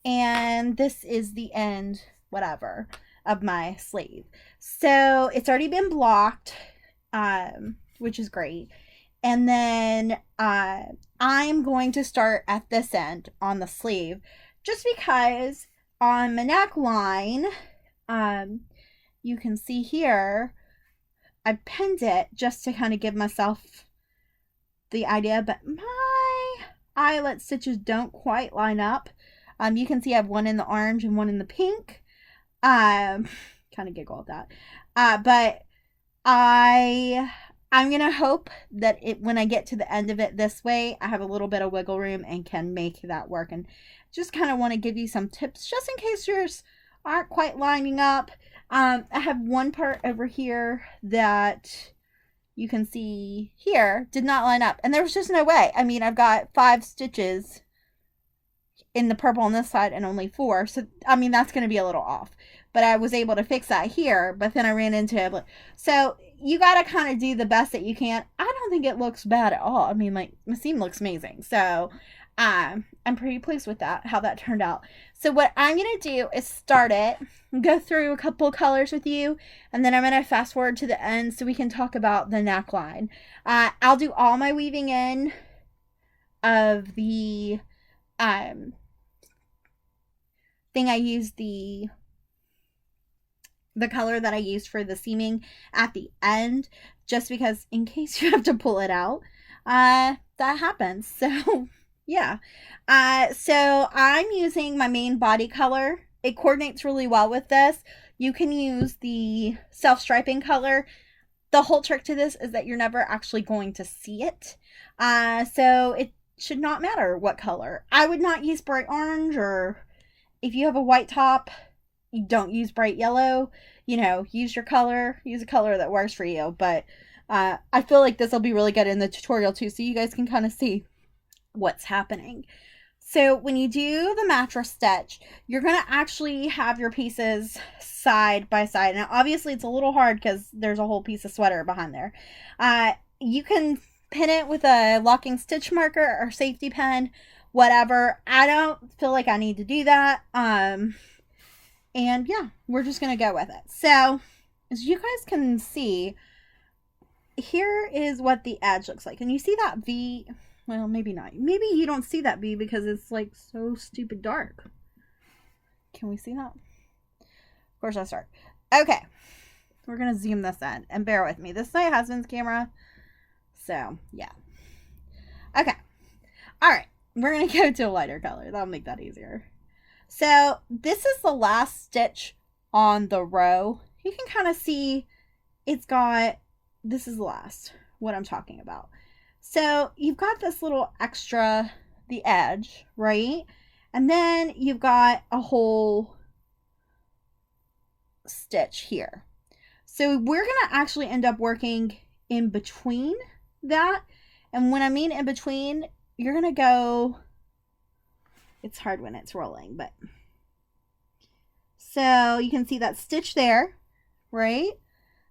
and this is the end, whatever, of my sleeve. So it's already been blocked, which is great. And then I'm going to start at this end on the sleeve, just because on my neckline, you can see here, I pinned it just to kind of give myself the idea, but my eyelet stitches don't quite line up. You can see I have one in the orange and one in the pink. Kind of giggle at that. But I'm gonna hope that when I get to the end of it this way, I have a little bit of wiggle room and can make that work. And just kind of want to give you some tips just in case yours aren't quite lining up. I have one part over here that you can see here did not line up, and there was just no way. I mean, I've got 5 stitches in the purple on this side and only 4, so I mean that's going to be a little off, but I was able to fix that here. But then I ran into it, so you got to kind of do the best that you can. I don't think it looks bad at all. I mean, like, my seam looks amazing, so I'm pretty pleased with how that turned out. So what I'm going to do is start it, go through a couple colors with you, and then I'm going to fast forward to the end so we can talk about the neckline. I'll do all my weaving in of the thing I used, the color that I used for the seaming at the end, just because in case you have to pull it out, that happens. So yeah. So I'm using my main body color. It coordinates really well with this. You can use the self-striping color. The whole trick to this is that you're never actually going to see it. So it should not matter what color. I would not use bright orange, or if you have a white top, you don't use bright yellow. You know, use your color. Use a color that works for you. But I feel like this will be really good in the tutorial too, so you guys can kind of see what's happening. So when you do the mattress stitch, you're going to actually have your pieces side by side. Now, obviously, it's a little hard because there's a whole piece of sweater behind there. You can pin it with a locking stitch marker or safety pin, whatever. I don't feel like I need to do that. And yeah, we're just going to go with it. So as you guys can see, here is what the edge looks like. And you see that V? Well, maybe not. Maybe you don't see that V because it's like so stupid dark. Can we see that? Of course I start. Okay. We're going to zoom this in. And bear with me. This is my husband's camera. So, yeah. Okay. Alright. We're going to go to a lighter color. That'll make that easier. So, this is the last stitch on the row. You can kind of see it's got... This is the last. What I'm talking about. So you've got this little extra, the edge, right? And then you've got a whole stitch here. So we're going to actually end up working in between that. And when I mean in between, you're going to go, it's hard when it's rolling, but. So you can see that stitch there, right?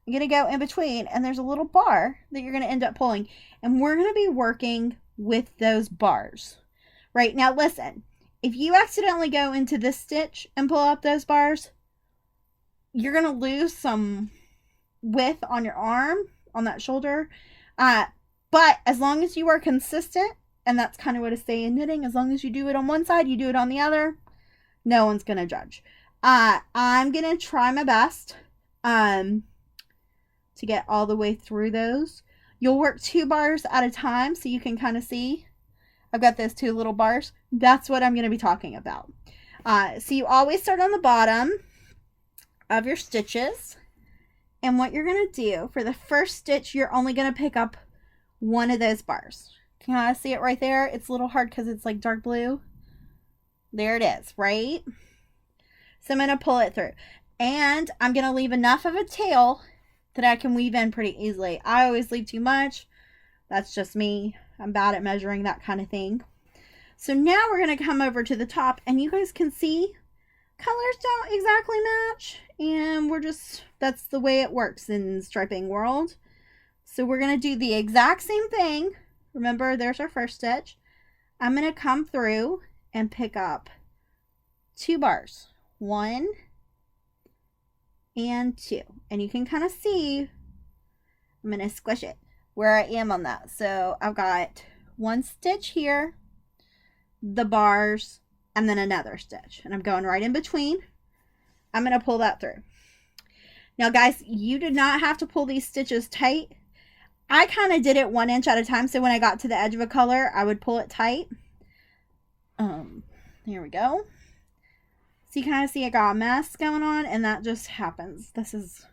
You're going to go in between, and there's a little bar that you're going to end up pulling. And we're going to be working with those bars. Right, now listen, if you accidentally go into this stitch and pull up those bars, you're going to lose some width on your arm, on that shoulder. But as long as you are consistent And that's kind of what I say in knitting. As long as you do it on one side, you do it on the other, no one's going to judge. I'm going to try my best to get all the way through those. You'll work 2 bars at a time so you can kind of see. I've got those 2 little bars. That's what I'm going to be talking about. So you always start on the bottom of your stitches. And what you're going to do for the first stitch, you're only going to pick up one of those bars. Can I see it right there? It's a little hard because it's like dark blue. There it is, right? So I'm going to pull it through. And I'm going to leave enough of a tail that I can weave in pretty easily. I always leave too much. That's just me. I'm bad at measuring that kind of thing. So now we're going to come over to the top, and you guys can see colors don't exactly match. And we're just, that's the way it works in striping world. So we're going to do the exact same thing. Remember, there's our first stitch. I'm going to come through and pick up 2 bars. 1 and 2. And you can kind of see, I'm going to squish it where I am on that. So I've got 1 stitch here, the bars, and then another stitch. And I'm going right in between. I'm going to pull that through. Now, guys, you do not have to pull these stitches tight. I kind of did it 1 inch at a time. So when I got to the edge of a color, I would pull it tight. Here we go. So you kind of see I got a mess going on, and that just happens. This is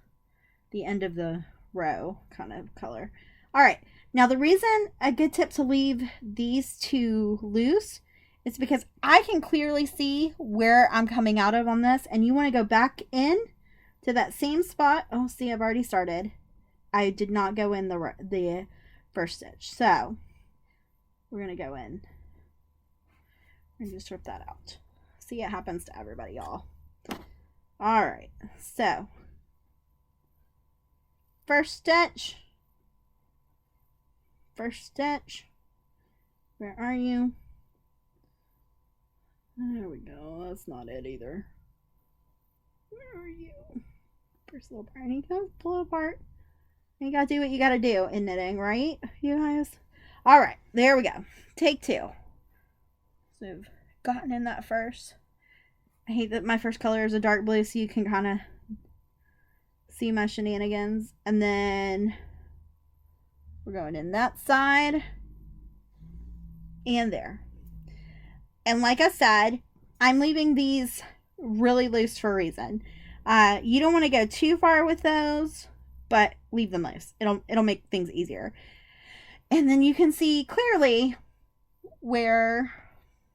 the end of the row kind of color. All right. Now, the reason a good tip to leave these 2 loose is because I can clearly see where I'm coming out of on this, and you want to go back in to that same spot. Oh, see, I've already started. I did not go in the first stitch. So we're going to go in and just rip that out. See, it happens to everybody, y'all. All right. So first stitch. First stitch. Where are you? There we go. That's not it either. Where are you? First little part. You gotta pull it apart. You gotta do what you gotta do in knitting, right? You guys? Alright, there we go. Take 2. So I've gotten in that first. I hate that my first color is a dark blue, so you can kind of see my shenanigans. And then we're going in that side and there. And like I said, I'm leaving these really loose for a reason. You don't want to go too far with those, but leave them loose. It'll make things easier. And then you can see clearly where,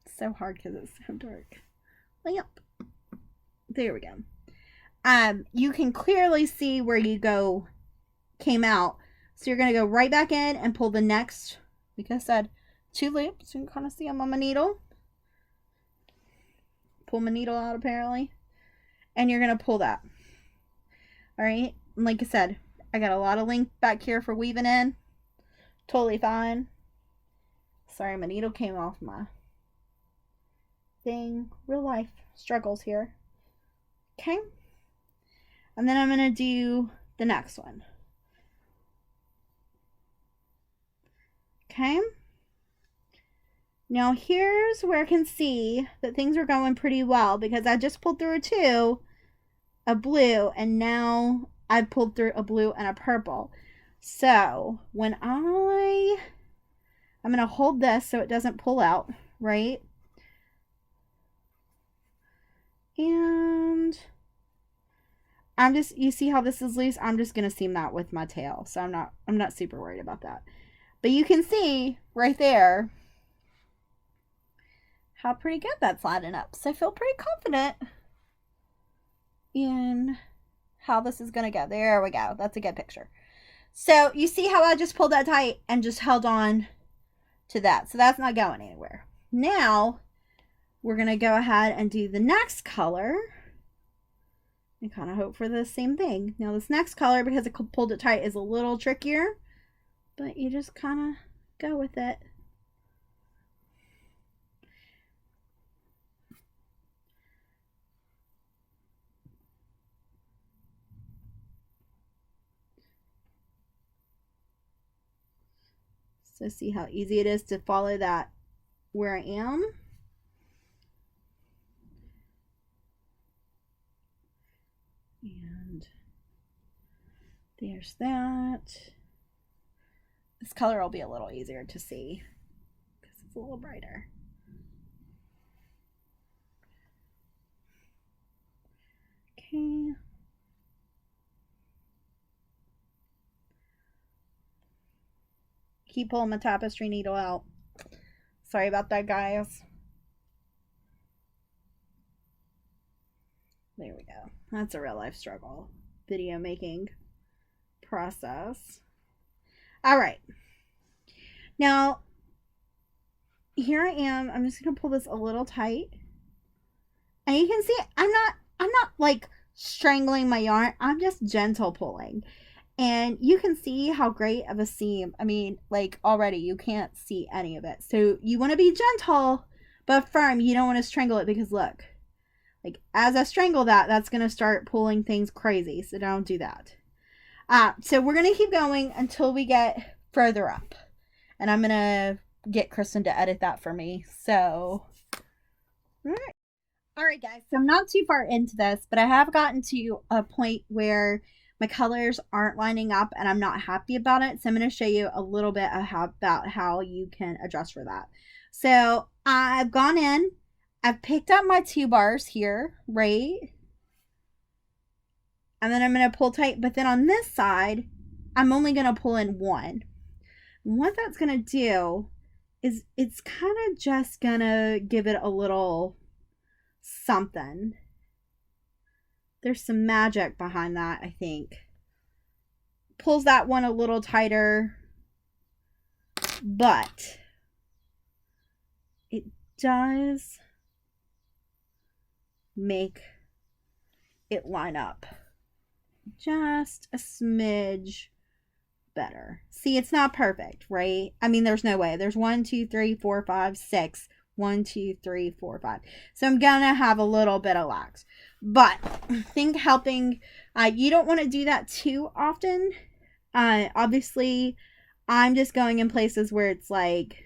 it's so hard because it's so dark. Lamp. There we go. You can clearly see where you came out. So you're going to go right back in and pull the next, like I said, 2 loops. You can kind of see them on my needle. Pull my needle out apparently. And you're going to pull that. Alright. Like I said, I got a lot of length back here for weaving in. Totally fine. Sorry, my needle came off my thing. Real life struggles here. Okay. And then I'm going to do the next one. Okay. Now here's where I can see that things are going pretty well because I just pulled through a blue, and now I've pulled through a blue and a purple. So when I'm going to hold this so it doesn't pull out, right? And I'm just, you see how this is loose? I'm just going to seam that with my tail. So I'm not super worried about that. But you can see right there how pretty good that's lining up. So I feel pretty confident in how this is going to go. There we go. That's a good picture. So you see how I just pulled that tight and just held on to that. So that's not going anywhere. Now we're going to go ahead and do the next color and kind of hope for the same thing. Now this next color, because I pulled it tight, is a little trickier, but you just kind of go with it. So see how easy it is to follow that where I am. And there's that. This color will be a little easier to see because it's a little brighter. Okay. Keep pulling my tapestry needle out. Sorry about that, guys. There we go. That's a real life struggle. Video making process. All right. Now, here I am. I'm just going to pull this a little tight. And you can see I'm not like strangling my yarn. I'm just gentle pulling. And you can see how great of a seam. I mean, like already you can't see any of it. So you want to be gentle but firm. You don't want to strangle it because look, like as I strangle that, that's going to start pulling things crazy. So don't do that. So we're going to keep going until we get further up. And I'm going to get Kristin to edit that for me. So, all right, guys. So I'm not too far into this, but I have gotten to a point where my colors aren't lining up and I'm not happy about it. So I'm going to show you a little bit about how you can adjust for that. So I've gone in, I've picked up my 2 bars here, right? And then I'm going to pull tight. But then on this side, I'm only going to pull in 1. And what that's going to do is it's kind of just going to give it a little something. There's some magic behind that, I think. Pulls that one a little tighter. But it does make it line up just a smidge better. See, it's not perfect, right? I mean, there's no way. There's 1, 2, 3, 4, 5, 6. 1, 2, 3, 4, 5. So I'm gonna have a little bit of lax. But I think helping, you don't want to do that too often. Obviously, I'm just going in places where it's like,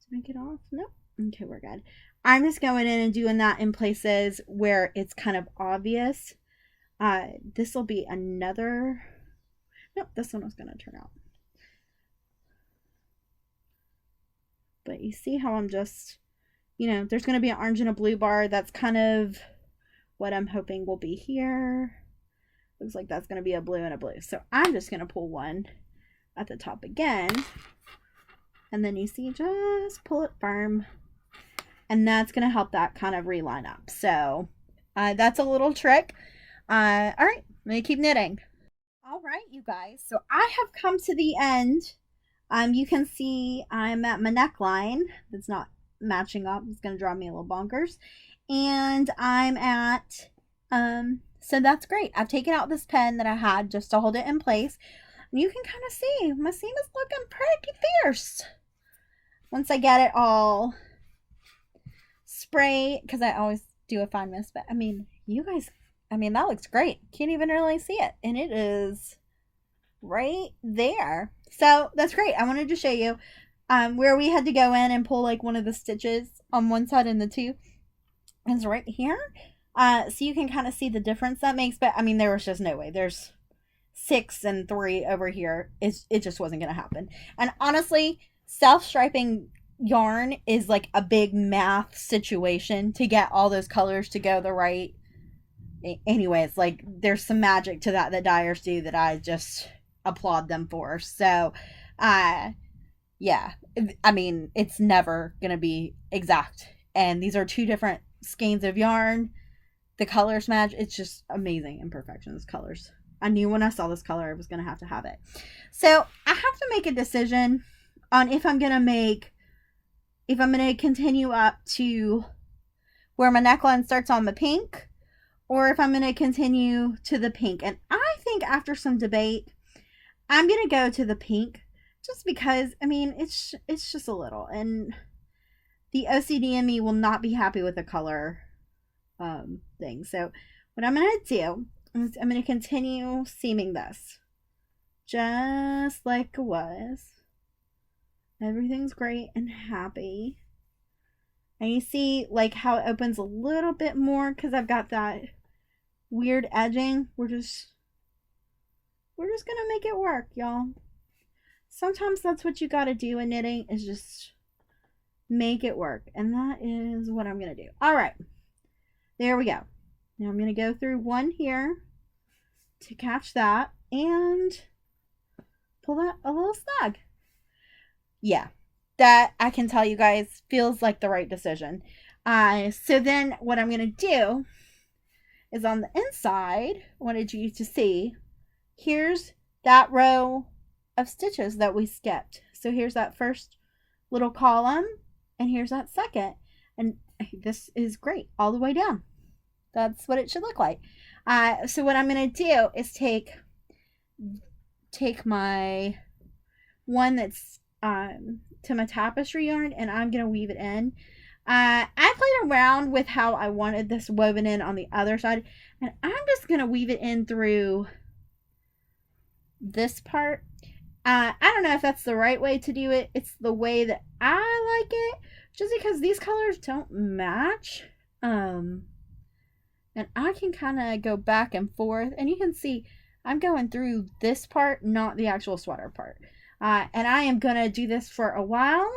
did I get off? Nope. Okay, we're good. I'm just going in and doing that in places where it's kind of obvious. This will be another, nope, this one was going to turn out. But you see how I'm just, there's going to be an orange and a blue bar. That's kind of what I'm hoping will be here. Looks like that's going to be a blue and a blue. So I'm just going to pull one at the top again. And then you see, just pull it firm. And that's going to help that kind of reline up. So that's a little trick. All right, let me keep knitting. All right, you guys. So I have come to the end. You can see I'm at my neckline. That's not matching up. It's going to drive me a little bonkers. And I'm at, so that's great. I've taken out this pen that I had just to hold it in place. And you can kind of see my seam is looking pretty fierce. Once I get it all spray, because I always do a fine mist, but I mean, you guys, that looks great. Can't even really see it. And it is right there. So that's great. I wanted to show you where we had to go in and pull like one of the stitches on one side and the two is right here. So you can kind of see the difference that makes, but there was just no way. There's 6 and 3 over here. It just wasn't going to happen. And honestly, self-striping yarn is like a big math situation to get all those colors to go the right. Anyways, like there's some magic to that dyers do that I just applaud them for. So yeah, it's never gonna be exact, and these are 2 different skeins of yarn. The colors match. It's just amazing imperfections. Colors, I knew when I saw this color I was gonna have to have it. So I have to make a decision on if I'm gonna continue up to where my neckline starts on the pink, or if I'm going to continue to the pink. And I think after some debate, I'm going to go to the pink just because, it's just a little. And the OCD in me will not be happy with the color thing. So what I'm going to do is I'm going to continue seaming this just like it was. Everything's great and happy. And you see like how it opens a little bit more because I've got that weird edging. We're just gonna make it work, y'all. Sometimes that's what you gotta do in knitting, is just make it work. And that is what I'm gonna do. All right, there we go. Now I'm gonna go through one here to catch that and pull that a little snug. Yeah, that I can tell you guys feels like the right decision. So then what I'm going to do is on the inside, I wanted you to see, here's that row of stitches that we skipped. So here's that first little column, and here's that second. And this is great all the way down. That's what it should look like. So what I'm going to do is take my one that's to my tapestry yarn, and I'm gonna weave it in. I played around with how I wanted this woven in on the other side, and I'm just gonna weave it in through this part. I don't know if that's the right way to do it. It's the way that I like it, just because these colors don't match. And I can kind of go back and forth, and you can see I'm going through this part, not the actual sweater part. And I am going to do this for a while.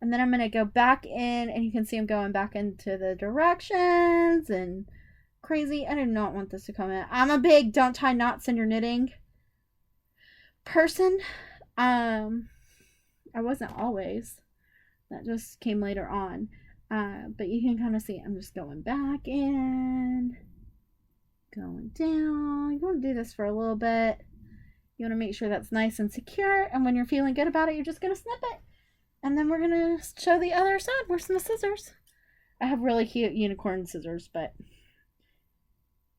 And then I'm going to go back in, and you can see I'm going back into the directions and crazy. I do not want this to come in. I'm a big don't tie knots in your knitting person. I wasn't always. That just came later on. But you can kind of see I'm just going back in, going down. You want to do this for a little bit. You want to make sure that's nice and secure, and when you're feeling good about it, you're just going to snip it. And then we're going to show the other side. Where's my scissors? I have really cute unicorn scissors, but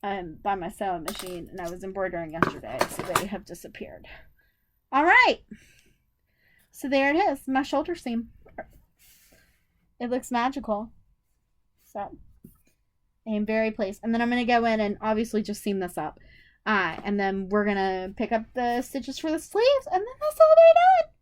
I'm by my sewing machine, and I was embroidering yesterday, so they have disappeared. All right. So there it is, my shoulder seam. It looks magical. So I am very pleased. And then I'm going to go in and obviously just seam this up. And then we're going to pick up the stitches for the sleeves, and then that's all they're done.